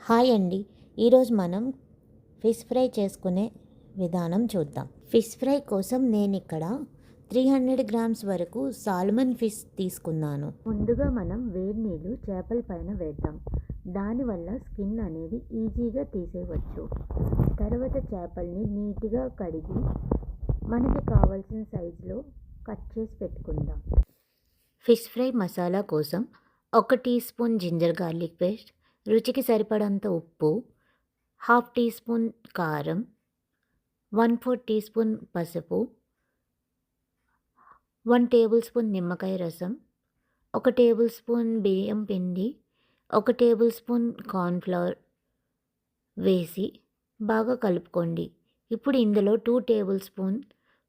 Hi అండి. ఈరోజు మనం ఫిష్ ఫ్రై చేసుకునే విధానం చూద్దాం. ఫిష్ ఫ్రై కోసం నేను ఇక్కడ 300 గ్రామ్స్ వరకు సాల్మన్ ఫిష్ తీసుకున్నాను. ముందుగా మనం వేడి నీళ్ళు చేపల పైన వేద్దాం. దానివల్ల స్కిన్ అనేది ఈజీగా తీసేయవచ్చు. తర్వాత చేపల్ని నీట్గా కడిగి మనకి కావాల్సిన సైజులో కట్ చేసి పెట్టుకుందాం. ఫిష్ ఫ్రై మసాలా కోసం 1 tea spoon ginger garlic paste, రుచికి సరిపడంత ఉప్పు, 1/2 టీ స్పూన్ కారం, 1/4 టీ స్పూన్ పసుపు, 1 టేబుల్ స్పూన్ నిమ్మకాయ రసం, 1 టేబుల్ స్పూన్ బియ్యం పిండి, 1 టేబుల్ స్పూన్ కార్న్‌ఫ్లవర్ వేసి బాగా కలుపుకోండి. ఇప్పుడు ఇందులో 2 టేబుల్ స్పూన్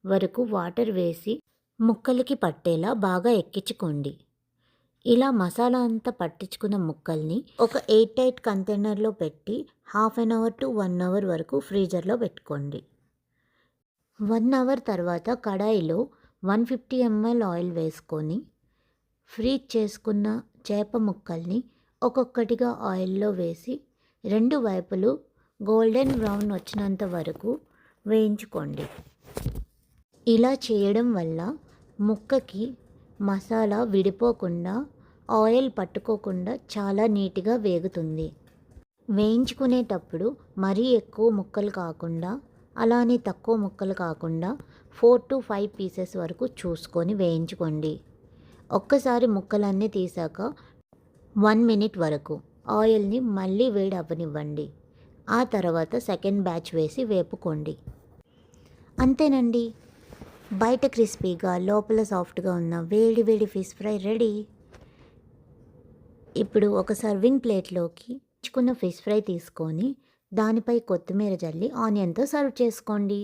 వరకు వాటర్ వేసి ముక్కలకి పట్టేలా బాగా ఎక్కించుకోండి. ఇలా మసాలా అంతా పట్టించుకున్న ముక్కల్ని ఒక ఎయిర్ టైట్ కంటైనర్లో పెట్టి 1/2 అవర్ టు 1 అవర్ వరకు ఫ్రీజర్లో పెట్టుకోండి. 1 అవర్ తర్వాత కడాయిలో 150 ml ఆయిల్ వేసుకొని ఫ్రీజ్ చేసుకున్న చేప ముక్కల్ని ఒక్కొక్కటిగా ఆయిల్లో వేసి 2 వైపులు గోల్డెన్ బ్రౌన్ వచ్చినంత వరకు వేయించుకోండి. ఇలా చేయడం వల్ల ముక్కకి మసాలా విడిపోకుండా ఆయిల్ పట్టుకోకుండా చాలా నీట్గా వేగుతుంది. వేయించుకునేటప్పుడు మరీ ఎక్కువ ముక్కలు కాకుండా అలానే తక్కువ ముక్కలు కాకుండా 4 to 5 పీసెస్ వరకు చూసుకొని వేయించుకోండి. ఒక్కసారి ముక్కలన్నీ తీసాక 1 మినిట్ వరకు ఆయిల్ని మళ్ళీ వేడి అవ్వనివ్వండి. ఆ తర్వాత సెకండ్ బ్యాచ్ వేసి వేపుకోండి. అంతేనండి, బయట క్రిస్పీగా లోపల సాఫ్ట్గా ఉన్న వేడి వేడి ఫిష్ ఫ్రై రెడీ. ఇప్పుడు ఒక సర్వింగ్ ప్లేట్లోకి ఉంచుకున్న ఫిష్ ఫ్రై తీసుకొని దానిపై కొత్తిమీర జల్లి ఆనియన్తో సర్వ్ చేసుకోండి.